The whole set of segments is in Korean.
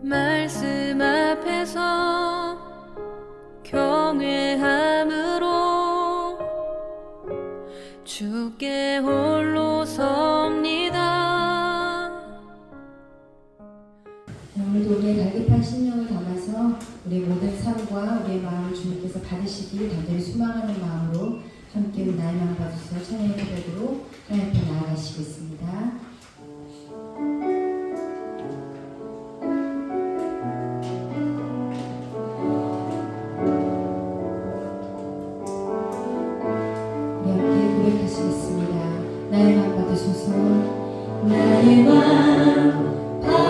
말씀 앞에서 경외함으로 주께 홀로 섭니다. 오늘도 우리의 갈급한 심령을 담아서 우리 모든 삶과 우리의 마음을 주님께서 받으시길 간절히 소망하는 마음으로 함께 나의 마음 받으셔서 찬양의 고백으로 하나님 앞에 나아가시겠습니다. 우리 함께 고백하시겠습니다. 나의 마음 받으소서. 나의 마음 받으소서.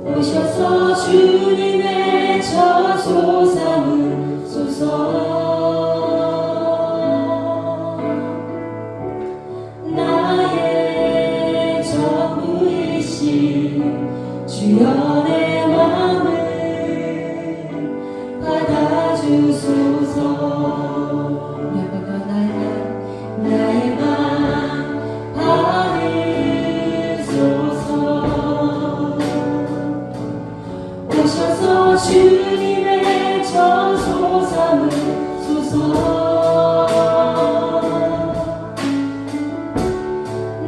오셔서 주님의 처소 삼으소서. 나의 전부이신 주여 내 마음을 받아주소서. 나의 맘 받으소서. 오셔서 주님의 처소 삼으소서.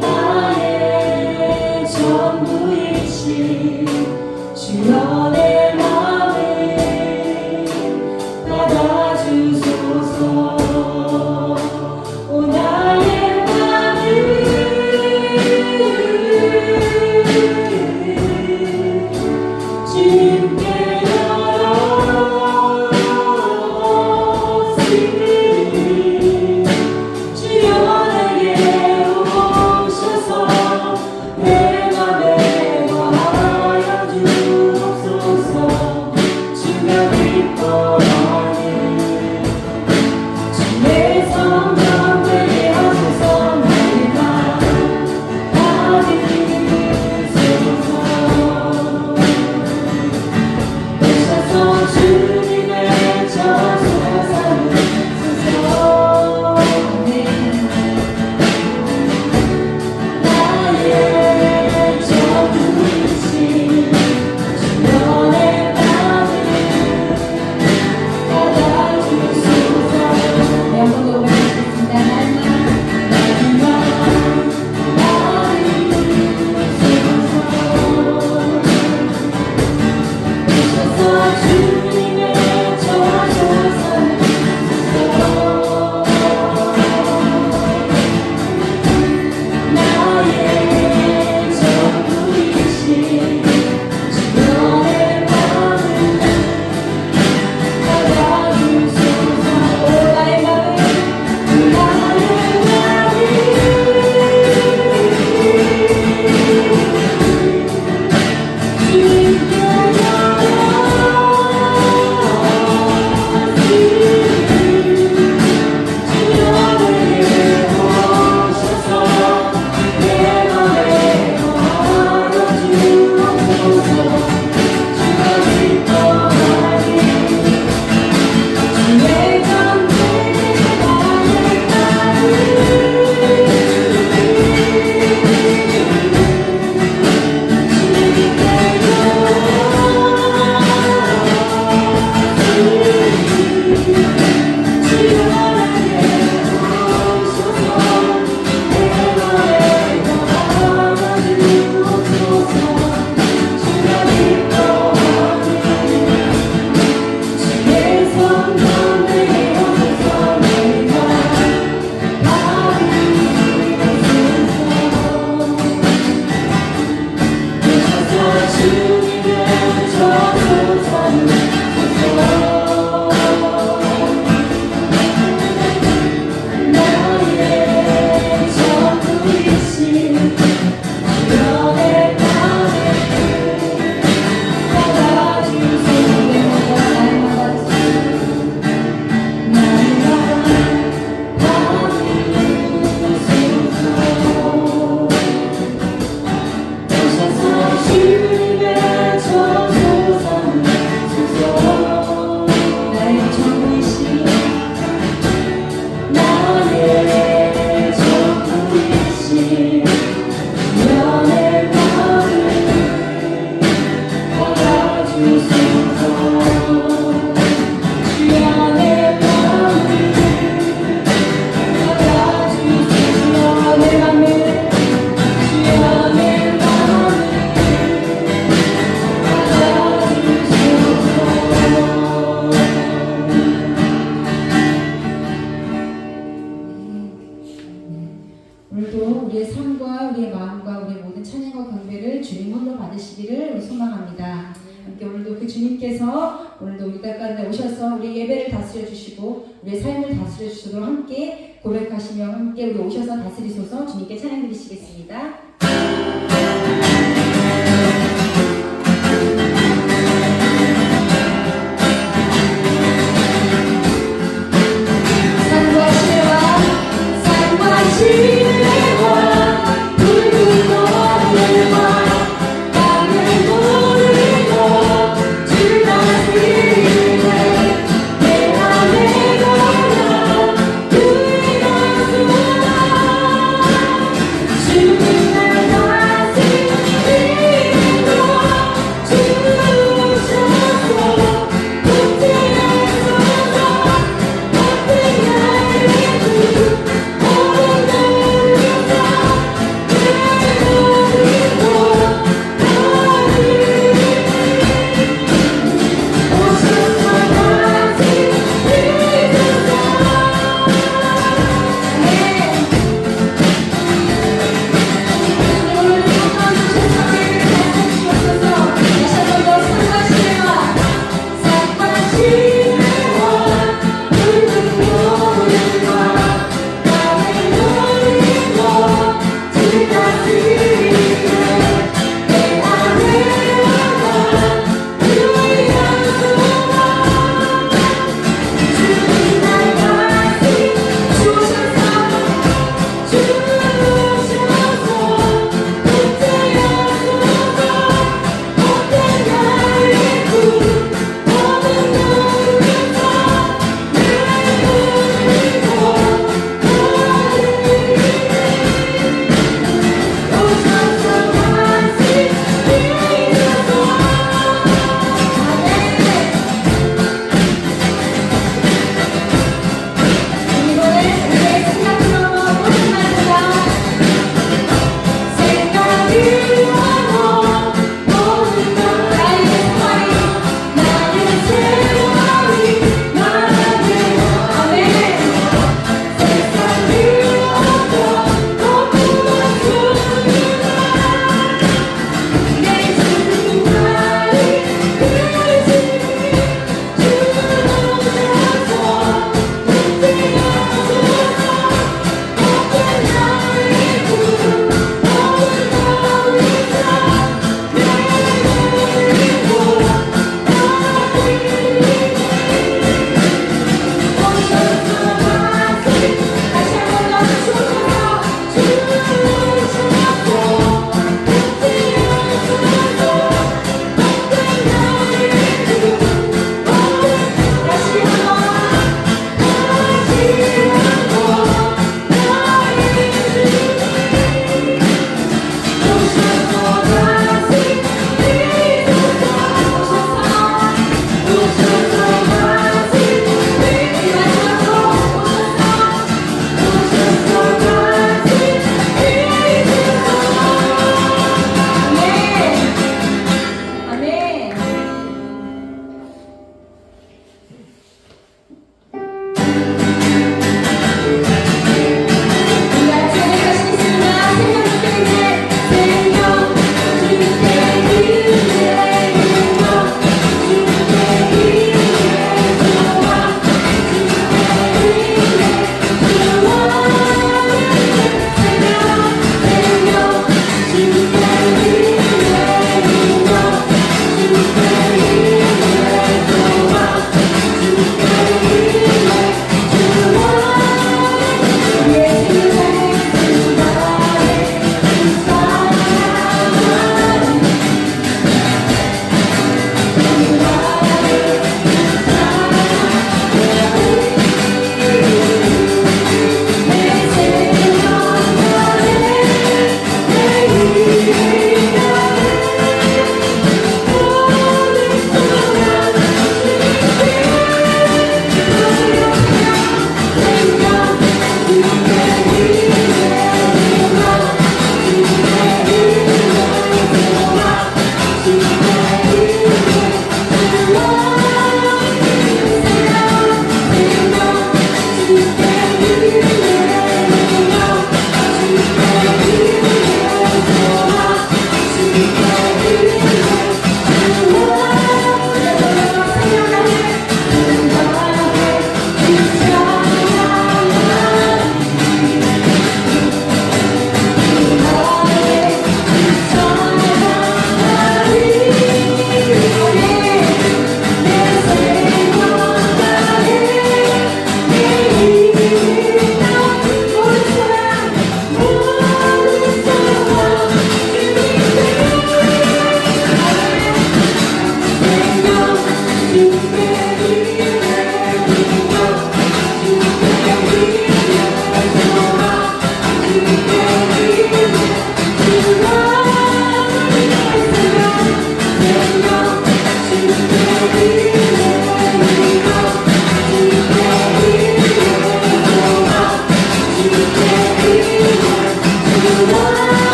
나의 전부이신 주여 내 맘을 받아 오늘도 우리의 삶과 우리의 마음과 우리의 모든 찬양과 경배를 주님 홀로 받으시기를 소망합니다. 함께 오늘도 그 주님께서 오늘도 우리 가운데 오셔서 우리 예배를 다스려 주시고 우리의 삶을 다스려 주시도록 함께 고백하시며 함께 우리 오셔서 다스리소서. 주님께 찬양 드리시겠습니다. 시내와 붉은 노을과 땅을 모르고 주 다스리네. 내 안에 걸어 주의 가수와 주는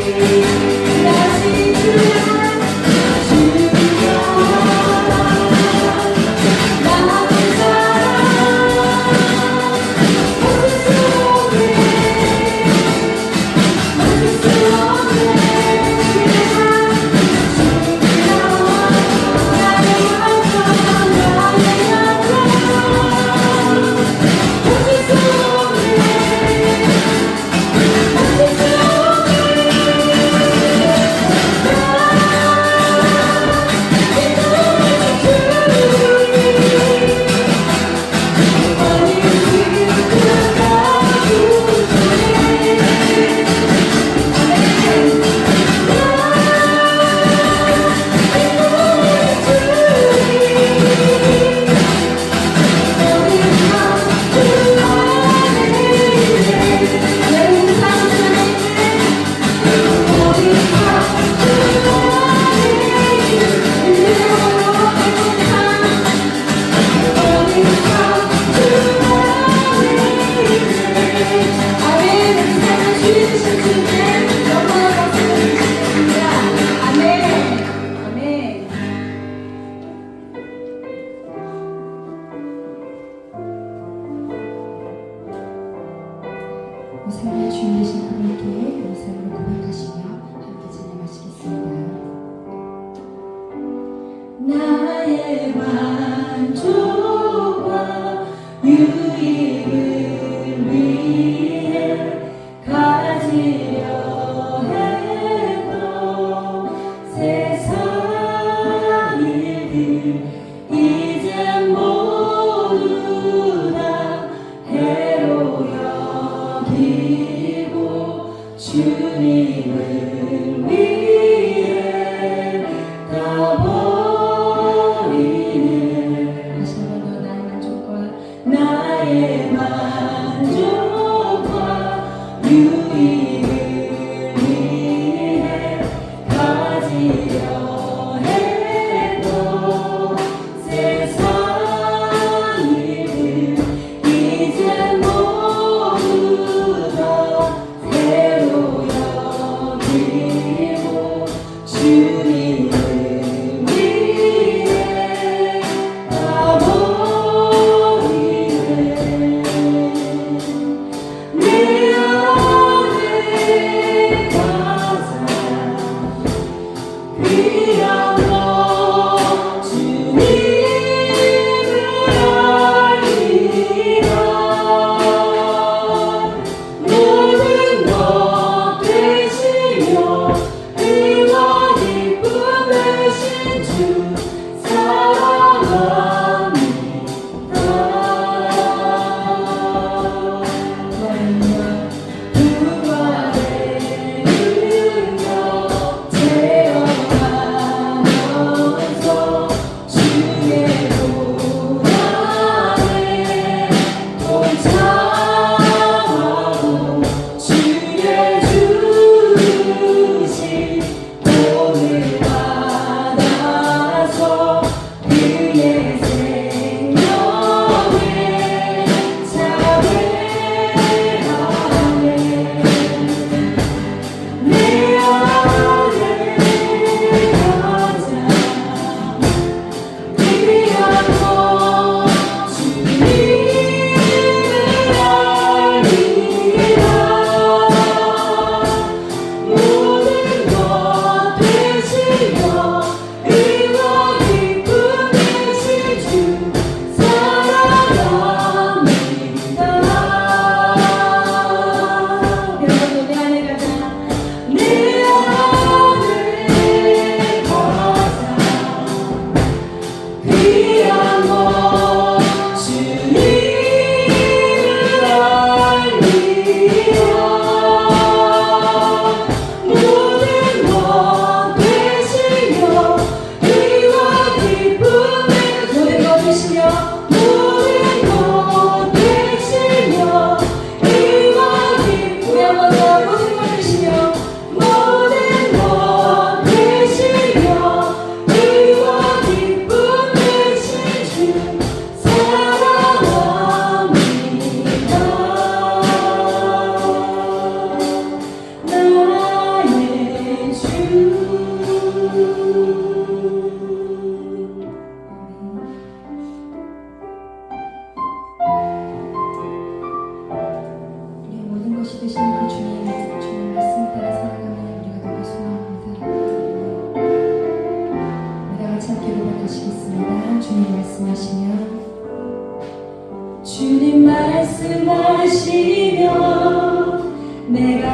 다시 주야 나의 사랑 멈출 수 없네 멈출 수 없네 이 삶의 주인 되신 그분께 이 삶을 고백하시며 함께 찬양하시겠습니다. 나의 만족과 유익을 위해 가지려 했던 세상 일들 이제 모두 다 해로 여기고 주님을 위해 다 버리네. 다시 한 번 더 나의 만족과 나의 만족과 유익을 위해 가지려 했던 세상 일들 이제 모두 다 새로 여기고 주님을 위해 다 버리네. 내 안에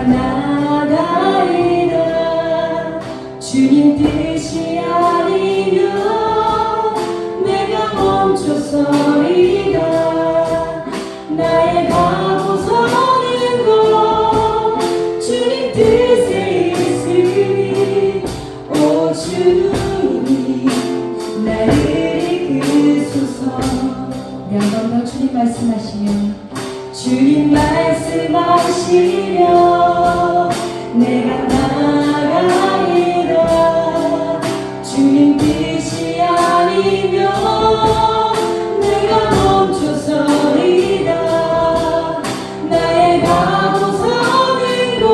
나아가리라. 주님 뜻이 아니면 내가 멈춰서리라. 나의 가고 서는 곳 주님 뜻에 있으니 오 주님 나를 이끄소서. 우리 한 번 더 주님 말씀하시면 주님 말씀하시며 내가 나아가리라. 주님 뜻이 아니면 내가 멈춰서리라. 나의 가고 서는 곳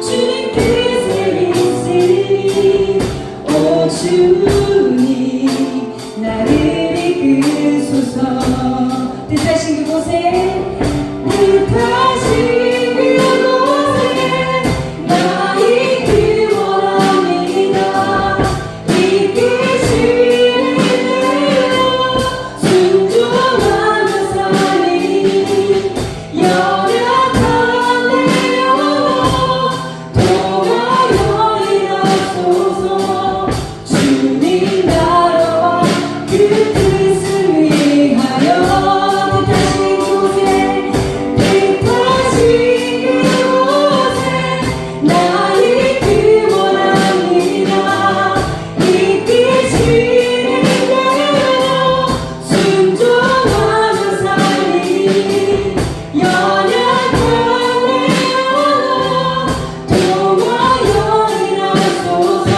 주님 뜻에 있으니 오 주님 나를 이끄소서. 뜻하신 그곳에 뜻하신 그곳에 나 있기 원합니다. 이끄시는 대로 순종하며 살리니 연약한 내 영혼 통하여 일하소서. 주님 나라와 그 뜻을 위하여 뜻하신 그곳에 나 있기 원합니다. 이끄시는 대로 순종하며 살리니 연약한 내 영혼 통하여 일하소서.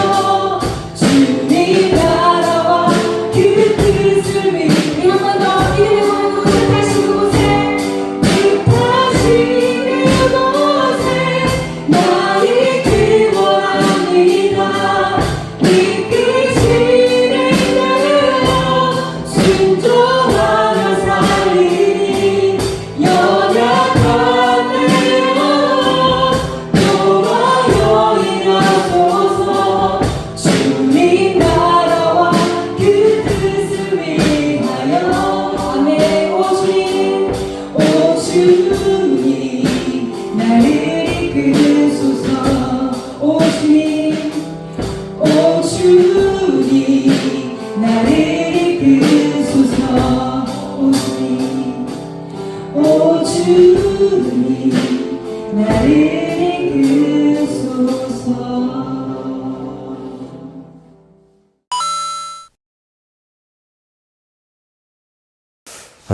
주님 나라와 그 뜻을 위해 한 번 더 이름으로 뜻하신 그곳에 뜻하신 그곳에 나 있기 원합니다. 이끄시는 대로 순종하며 살리니 연약한 내 영혼 통하여 일하소서. 주님 나라와 그 뜻을 위하여 아멘. 오 주님 나를 이끄소서. 오 주님 나를 이끄소서. 오 주님 나를 이끄소서.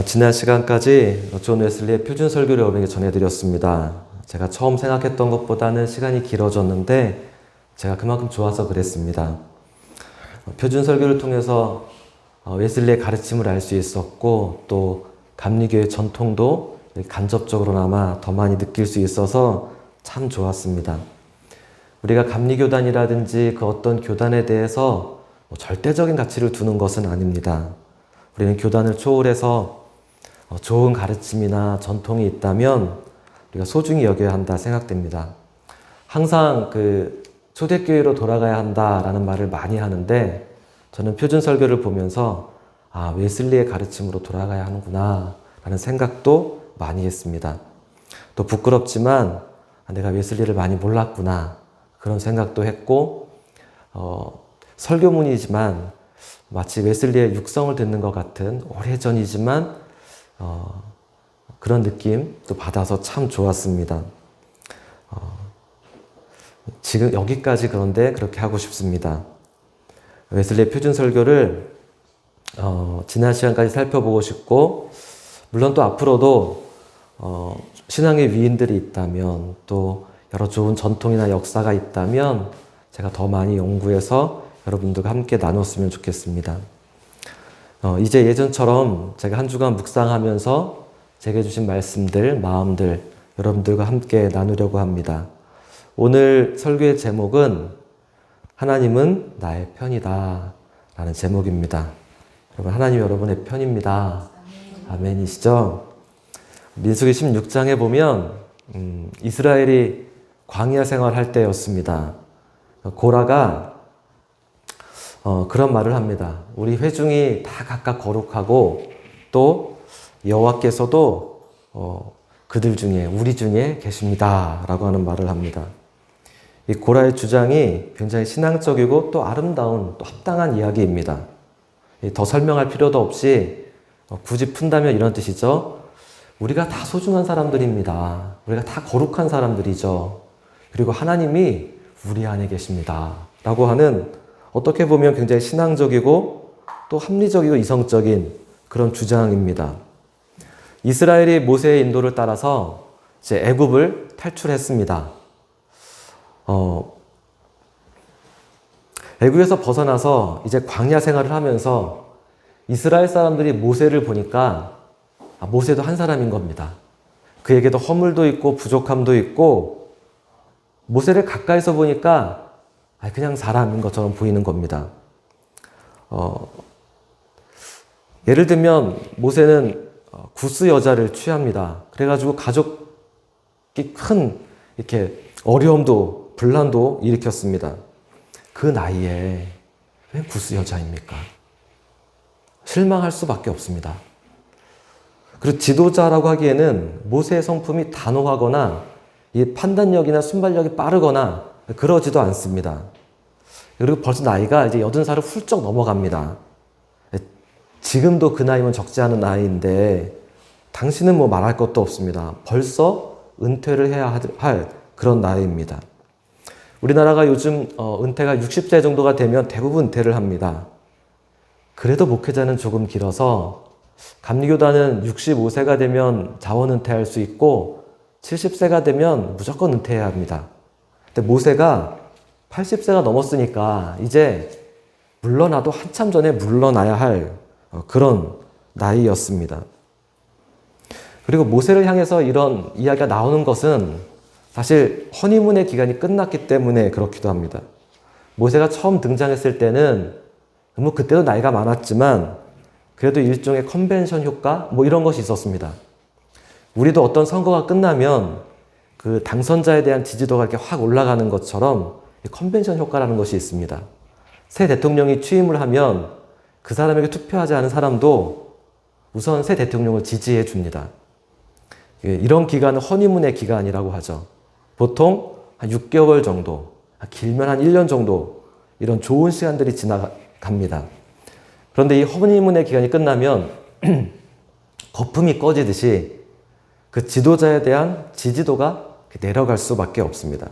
지난 시간까지 존 웨슬리의 표준 설교를 여러분에게 전해드렸습니다. 제가 처음 생각했던 것보다는 시간이 길어졌는데 제가 그만큼 좋아서 그랬습니다. 표준 설교를 통해서 웨슬리의 가르침을 알 수 있었고 또 감리교의 전통도 간접적으로나마 더 많이 느낄 수 있어서 참 좋았습니다. 우리가 감리교단이라든지 그 어떤 교단에 대해서 절대적인 가치를 두는 것은 아닙니다. 우리는 교단을 초월해서 좋은 가르침이나 전통이 있다면 우리가 소중히 여겨야 한다 생각됩니다. 항상 초대교회로 돌아가야 한다라는 말을 많이 하는데 저는 표준 설교를 보면서 웨슬리의 가르침으로 돌아가야 하는구나 라는 생각도 많이 했습니다. 또 부끄럽지만 내가 웨슬리를 많이 몰랐구나 그런 생각도 했고 설교문이지만 마치 웨슬리의 육성을 듣는 것 같은 오래전이지만 그런 느낌도 받아서 참 좋았습니다. 지금 여기까지 그런데 그렇게 하고 싶습니다. 웨슬리의 표준 설교를 지난 시간까지 살펴보고 싶고 물론 또 앞으로도 신앙의 위인들이 있다면 또 여러 좋은 전통이나 역사가 있다면 제가 더 많이 연구해서 여러분들과 함께 나눴으면 좋겠습니다. 이제 예전처럼 제가 한 주간 묵상하면서 제게 주신 말씀들, 마음들 여러분들과 함께 나누려고 합니다. 오늘 설교의 제목은 하나님은 나의 편이다 라는 제목입니다. 여러분, 하나님 여러분의 편입니다. 아멘이시죠? 민수기 16장에 보면 이스라엘이 광야 생활할 때였습니다. 고라가 그런 말을 합니다. 우리 회중이 다 각각 거룩하고 또 여호와께서도 그들 중에, 우리 중에 계십니다. 라고 하는 말을 합니다. 이 고라의 주장이 굉장히 신앙적이고 또 아름다운, 또 합당한 이야기입니다. 더 설명할 필요도 없이 굳이 푼다면 이런 뜻이죠. 우리가 다 소중한 사람들입니다. 우리가 다 거룩한 사람들이죠. 그리고 하나님이 우리 안에 계십니다. 라고 하는 어떻게 보면 굉장히 신앙적이고 또 합리적이고 이성적인 그런 주장입니다. 이스라엘이 모세의 인도를 따라서 이제 애굽을 탈출했습니다. 애굽에서 벗어나서 이제 광야 생활을 하면서 이스라엘 사람들이 모세를 보니까 모세도 한 사람인 겁니다. 그에게도 허물도 있고 부족함도 있고 모세를 가까이서 보니까 그냥 사람인 것처럼 보이는 겁니다. 예를 들면 모세는 구스 여자를 취합니다. 그래가지고 가족이 큰 이렇게 어려움도 분란도 일으켰습니다. 그 나이에 왜 구스 여자입니까? 실망할 수밖에 없습니다. 그리고 지도자라고 하기에는 모세의 성품이 단호하거나 이 판단력이나 순발력이 빠르거나 그러지도 않습니다. 그리고 벌써 나이가 이제 80살을 훌쩍 넘어갑니다. 지금도 그 나이면 적지 않은 나이인데 당신은 뭐 말할 것도 없습니다. 벌써 은퇴를 해야 할 그런 나이입니다. 우리나라가 요즘 은퇴가 60세 정도가 되면 대부분 은퇴를 합니다. 그래도 목회자는 조금 길어서 감리교단은 65세가 되면 자원 은퇴할 수 있고 70세가 되면 무조건 은퇴해야 합니다. 근데 모세가 80세가 넘었으니까 이제 물러나도 한참 전에 물러나야 할 그런 나이였습니다. 그리고 모세를 향해서 이런 이야기가 나오는 것은 사실 허니문의 기간이 끝났기 때문에 그렇기도 합니다. 모세가 처음 등장했을 때는 뭐 그때도 나이가 많았지만 그래도 일종의 컨벤션 효과 뭐 이런 것이 있었습니다. 우리도 어떤 선거가 끝나면 그 당선자에 대한 지지도가 이렇게 확 올라가는 것처럼 컨벤션 효과라는 것이 있습니다. 새 대통령이 취임을 하면 그 사람에게 투표하지 않은 사람도 우선 새 대통령을 지지해 줍니다. 이런 기간은 허니문의 기간이라고 하죠. 보통 한 6개월 정도, 길면 한 1년 정도 이런 좋은 시간들이 지나갑니다. 그런데 이 허니문의 기간이 끝나면 거품이 꺼지듯이 그 지도자에 대한 지지도가 내려갈 수밖에 없습니다.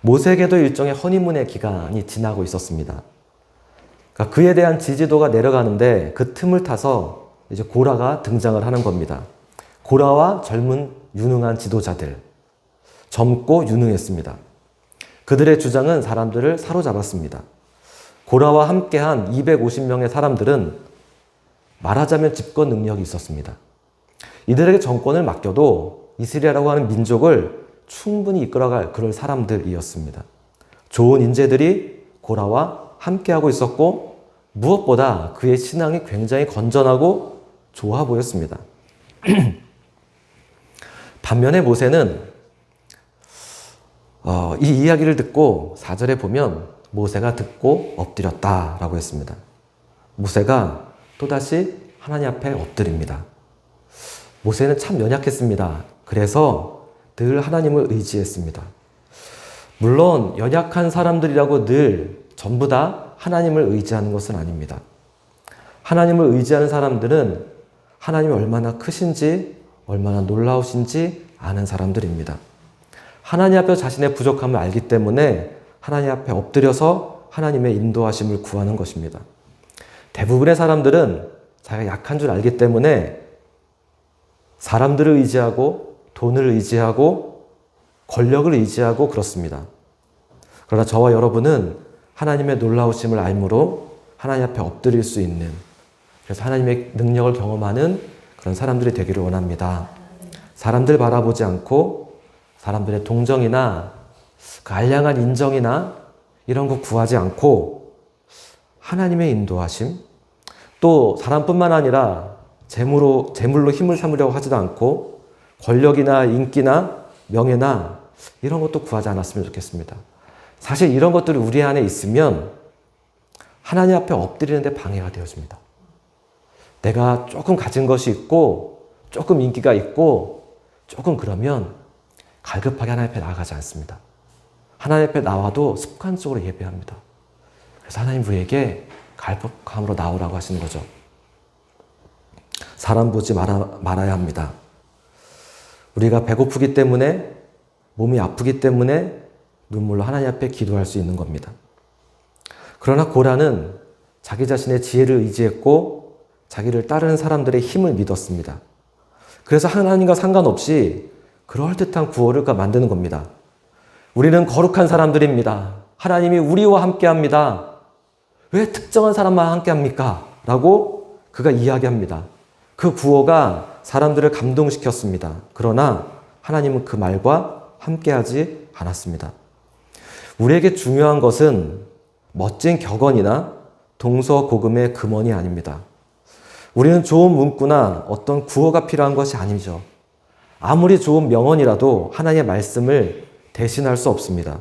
모세에게도 일종의 허니문의 기간이 지나고 있었습니다. 그러니까 그에 대한 지지도가 내려가는데 그 틈을 타서 이제 고라가 등장을 하는 겁니다. 고라와 젊은 유능한 지도자들, 젊고 유능했습니다. 그들의 주장은 사람들을 사로잡았습니다. 고라와 함께한 250명의 사람들은 말하자면 집권 능력이 있었습니다. 이들에게 정권을 맡겨도 이스라엘이라고 하는 민족을 충분히 이끌어갈 그럴 사람들이었습니다. 좋은 인재들이 고라와 함께하고 있었고 무엇보다 그의 신앙이 굉장히 건전하고 좋아 보였습니다. 반면에 모세는 이 이야기를 듣고 4절에 보면 모세가 듣고 엎드렸다라고 했습니다. 모세가 또다시 하나님 앞에 엎드립니다. 모세는 참 연약했습니다. 그래서 늘 하나님을 의지했습니다. 물론 연약한 사람들이라고 늘 전부 다 하나님을 의지하는 것은 아닙니다. 하나님을 의지하는 사람들은 하나님이 얼마나 크신지, 얼마나 놀라우신지 아는 사람들입니다. 하나님 앞에 자신의 부족함을 알기 때문에 하나님 앞에 엎드려서 하나님의 인도하심을 구하는 것입니다. 대부분의 사람들은 자기가 약한 줄 알기 때문에 사람들을 의지하고 돈을 의지하고 권력을 의지하고 그렇습니다. 그러나 저와 여러분은 하나님의 놀라우심을 알므로 하나님 앞에 엎드릴 수 있는, 그래서 하나님의 능력을 경험하는 그런 사람들이 되기를 원합니다. 사람들 바라보지 않고 사람들의 동정이나 그 알량한 인정이나 이런 거 구하지 않고 하나님의 인도하심, 또 사람뿐만 아니라 재물로 힘을 삼으려고 하지도 않고 권력이나 인기나 명예나 이런 것도 구하지 않았으면 좋겠습니다. 사실 이런 것들이 우리 안에 있으면 하나님 앞에 엎드리는 데 방해가 되어집니다. 내가 조금 가진 것이 있고 조금 인기가 있고 조금 그러면 갈급하게 하나님 앞에 나아가지 않습니다. 하나님 앞에 나와도 습관적으로 예배합니다. 그래서 하나님 우리에게 갈급함으로 나오라고 하시는 거죠. 사람 보지 말아야 합니다. 우리가 배고프기 때문에, 몸이 아프기 때문에 눈물로 하나님 앞에 기도할 수 있는 겁니다. 그러나 고라는 자기 자신의 지혜를 의지했고 자기를 따르는 사람들의 힘을 믿었습니다. 그래서 하나님과 상관없이 그럴듯한 구호를 만드는 겁니다. 우리는 거룩한 사람들입니다. 하나님이 우리와 함께합니다. 왜 특정한 사람만 함께합니까? 라고 그가 이야기합니다. 그 구호가 사람들을 감동시켰습니다. 그러나 하나님은 그 말과 함께하지 않았습니다. 우리에게 중요한 것은 멋진 격언이나 동서고금의 금언이 아닙니다. 우리는 좋은 문구나 어떤 구호가 필요한 것이 아니죠. 아무리 좋은 명언이라도 하나님의 말씀을 대신할 수 없습니다.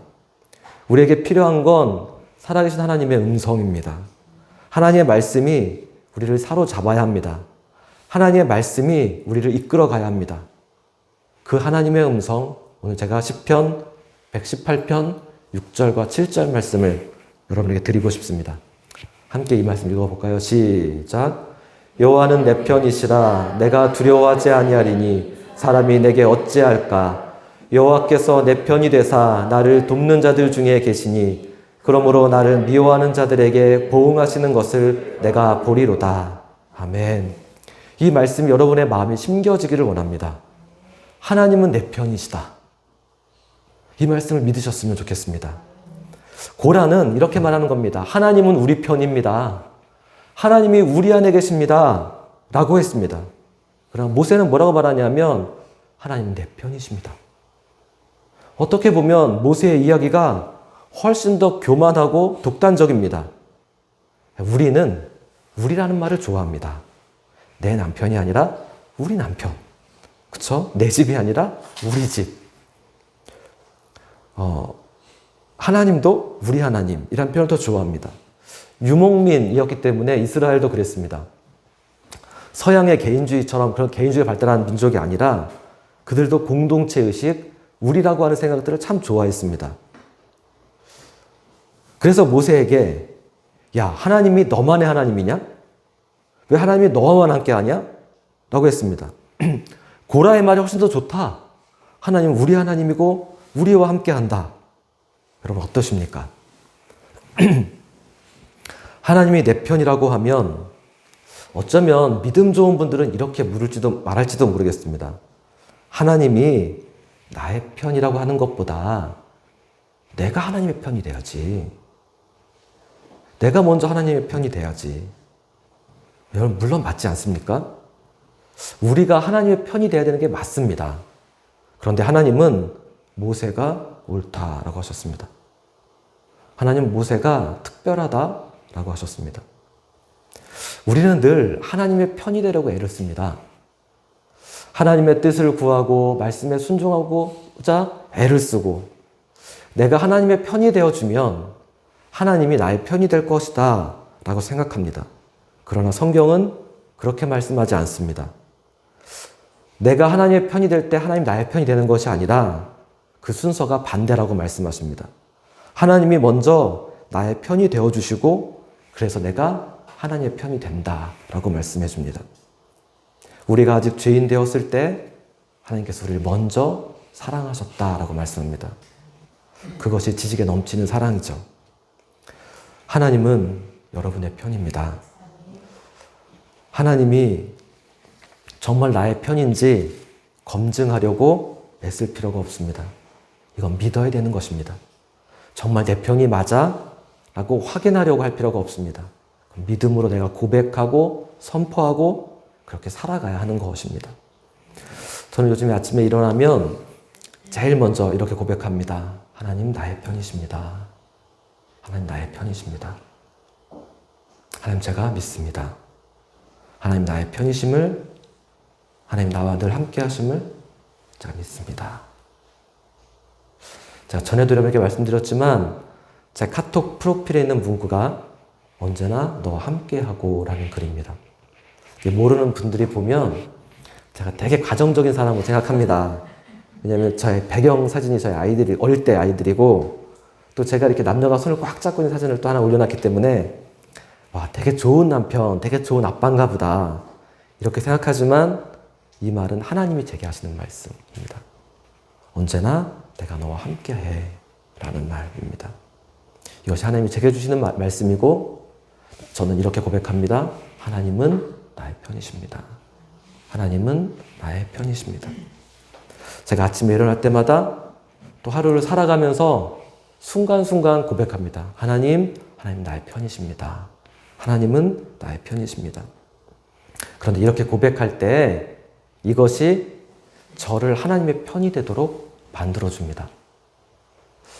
우리에게 필요한 건 살아계신 하나님의 음성입니다. 하나님의 말씀이 우리를 사로잡아야 합니다. 하나님의 말씀이 우리를 이끌어 가야 합니다. 그 하나님의 음성, 오늘 제가 시편 118편 6절과 7절 말씀을 여러분에게 드리고 싶습니다. 함께 이 말씀 읽어볼까요? 시작. 여호와는 내 편이시라. 내가 두려워하지 아니하리니 사람이 내게 어찌할까. 여호와께서 내 편이 되사 나를 돕는 자들 중에 계시니 그러므로 나를 미워하는 자들에게 보응하시는 것을 내가 보리로다. 아멘. 이 말씀이 여러분의 마음에 심겨지기를 원합니다. 하나님은 내 편이시다. 이 말씀을 믿으셨으면 좋겠습니다. 고라는 이렇게 말하는 겁니다. 하나님은 우리 편입니다. 하나님이 우리 안에 계십니다. 라고 했습니다. 그러나 모세는 뭐라고 말하냐면 하나님은 내 편이십니다. 어떻게 보면 모세의 이야기가 훨씬 더 교만하고 독단적입니다. 우리는 우리라는 말을 좋아합니다. 내 남편이 아니라 우리 남편. 그쵸? 내 집이 아니라 우리 집. 하나님도 우리 하나님이란 표현을 더 좋아합니다. 유목민이었기 때문에 이스라엘도 그랬습니다. 서양의 개인주의처럼 그런 개인주의가 발달한 민족이 아니라 그들도 공동체 의식, 우리라고 하는 생각들을 참 좋아했습니다. 그래서 모세에게 야, 하나님이 너만의 하나님이냐? 왜 하나님이 너만 함께 하냐? 라고 했습니다. 고라의 말이 훨씬 더 좋다. 하나님은 우리 하나님이고 우리와 함께 한다. 여러분 어떠십니까? 하나님이 내 편이라고 하면 어쩌면 믿음 좋은 분들은 이렇게 말할지도 모르겠습니다. 하나님이 나의 편이라고 하는 것보다 내가 하나님의 편이 돼야지. 내가 먼저 하나님의 편이 돼야지. 여러분 물론 맞지 않습니까? 우리가 하나님의 편이 돼야 되는 게 맞습니다. 그런데 하나님은 모세가 옳다라고 하셨습니다. 하나님은 모세가 특별하다라고 하셨습니다. 우리는 늘 하나님의 편이 되려고 애를 씁니다. 하나님의 뜻을 구하고 말씀에 순종하고자 애를 쓰고 내가 하나님의 편이 되어주면 하나님이 나의 편이 될 것이다 라고 생각합니다. 그러나 성경은 그렇게 말씀하지 않습니다. 내가 하나님의 편이 될 때 하나님 나의 편이 되는 것이 아니라 그 순서가 반대라고 말씀하십니다. 하나님이 먼저 나의 편이 되어주시고 그래서 내가 하나님의 편이 된다라고 말씀해 줍니다. 우리가 아직 죄인 되었을 때 하나님께서 우리를 먼저 사랑하셨다라고 말씀합니다. 그것이 지식에 넘치는 사랑이죠. 하나님은 여러분의 편입니다. 하나님이 정말 나의 편인지 검증하려고 애쓸 필요가 없습니다. 이건 믿어야 되는 것입니다. 정말 내 편이 맞아? 라고 확인하려고 할 필요가 없습니다. 믿음으로 내가 고백하고 선포하고 그렇게 살아가야 하는 것입니다. 저는 요즘에 아침에 일어나면 제일 먼저 이렇게 고백합니다. 하나님 나의 편이십니다. 하나님 나의 편이십니다. 하나님 제가 믿습니다. 하나님 나의 편이심을, 하나님 나와 늘 함께 하심을 제가 믿습니다. 제가 전에도 여러분에게 말씀드렸지만 제 카톡 프로필에 있는 문구가 언제나 너와 함께하고 라는 글입니다. 모르는 분들이 보면 제가 되게 가정적인 사람으로 생각합니다. 왜냐하면 저의 배경 사진이 저희 아이들이 어릴 때 아이들이고 또 제가 이렇게 남녀가 손을 꽉 잡고 있는 사진을 또 하나 올려놨기 때문에 와, 되게 좋은 남편, 되게 좋은 아빠인가 보다 이렇게 생각하지만 이 말은 하나님이 제게 하시는 말씀입니다. 언제나 내가 너와 함께해 라는 말입니다. 이것이 하나님이 제게 주시는 말씀이고 저는 이렇게 고백합니다. 하나님은 나의 편이십니다. 하나님은 나의 편이십니다. 제가 아침에 일어날 때마다 또 하루를 살아가면서 순간순간 고백합니다. 하나님 나의 편이십니다. 하나님은 나의 편이십니다. 그런데 이렇게 고백할 때 이것이 저를 하나님의 편이 되도록 만들어줍니다.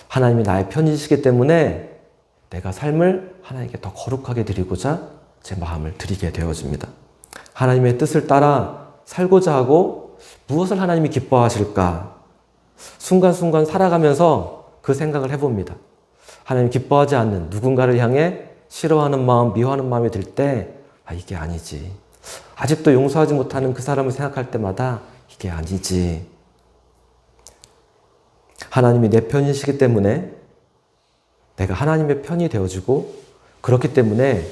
하나님이 나의 편이시기 때문에 내가 삶을 하나님께 더 거룩하게 드리고자 제 마음을 드리게 되어집니다. 하나님의 뜻을 따라 살고자 하고 무엇을 하나님이 기뻐하실까? 순간순간 살아가면서 그 생각을 해봅니다. 하나님 기뻐하지 않는 누군가를 향해 싫어하는 마음, 미워하는 마음이 들 때 이게 아니지. 아직도 용서하지 못하는 그 사람을 생각할 때마다 이게 아니지. 하나님이 내 편이시기 때문에 내가 하나님의 편이 되어지고 그렇기 때문에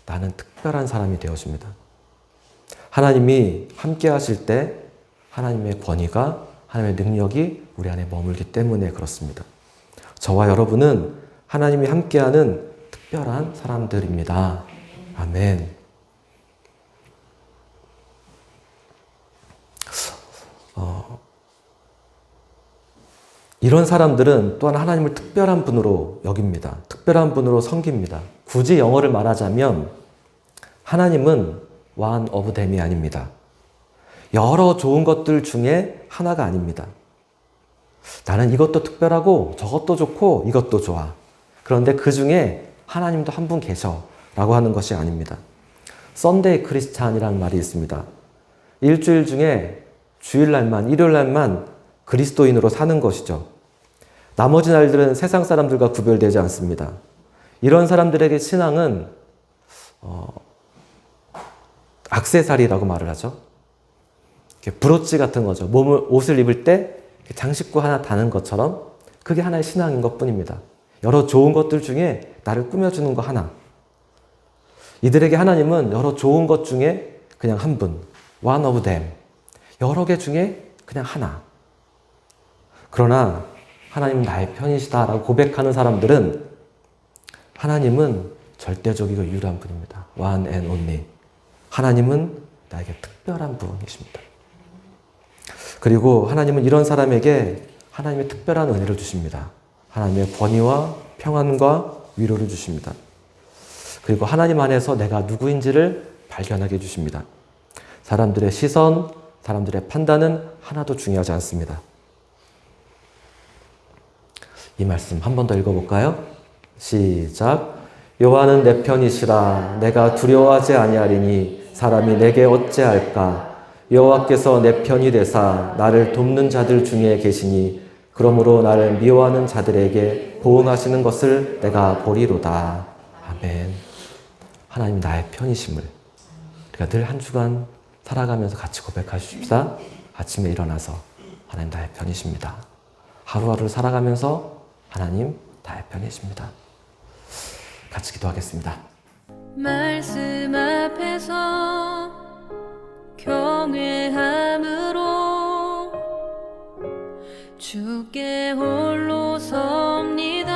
나는 특별한 사람이 되어집니다. 하나님이 함께 하실 때 하나님의 권위가, 하나님의 능력이 우리 안에 머물기 때문에 그렇습니다. 저와 여러분은 하나님이 함께하는 특별한 사람들입니다. 아멘. 이런 사람들은 또한 하나님을 특별한 분으로 여깁니다. 특별한 분으로 섬깁니다. 굳이 영어를 말하자면 하나님은 one of them이 아닙니다. 여러 좋은 것들 중에 하나가 아닙니다. 나는 이것도 특별하고 저것도 좋고 이것도 좋아. 그런데 그 중에 하나님도 한 분 계셔 라고 하는 것이 아닙니다. 썬데이 크리스찬이라는 말이 있습니다. 일주일 중에 주일날만, 일요일날만 그리스도인으로 사는 것이죠. 나머지 날들은 세상 사람들과 구별되지 않습니다. 이런 사람들에게 신앙은 액세서리라고 말을 하죠. 브로치 같은 거죠. 옷을 입을 때 장식구 하나 다는 것처럼 그게 하나의 신앙인 것뿐입니다. 여러 좋은 것들 중에 나를 꾸며주는 거 하나. 이들에게 하나님은 여러 좋은 것 중에 그냥 한 분, one of them. 여러 개 중에 그냥 하나. 그러나 하나님은 나의 편이시다라고 고백하는 사람들은 하나님은 절대적이고 유일한 분입니다. one and only. 하나님은 나에게 특별한 분이십니다. 그리고 하나님은 이런 사람에게 하나님의 특별한 은혜를 주십니다. 하나님의 권위와 평안과 위로를 주십니다. 그리고 하나님 안에서 내가 누구인지를 발견하게 해주십니다. 사람들의 시선, 사람들의 판단은 하나도 중요하지 않습니다. 이 말씀 한 번 더 읽어볼까요? 시작. 여호와는 내 편이시라. 내가 두려워하지 아니하리니 사람이 내게 어찌할까. 여호와께서 내 편이 되사 나를 돕는 자들 중에 계시니 그러므로 나를 미워하는 자들에게 보응하시는 것을 내가 보리로다. 아멘. 하나님이 나의 편이심을 우리가 늘 한 주간 살아가면서 같이 고백하십시다. 아침에 일어나서 하나님 나의 편이십니다. 하루하루를 살아가면서 하나님 나의 편이십니다. 같이 기도하겠습니다. 말씀 앞에서 경외함으로 주께 홀로 섭니다.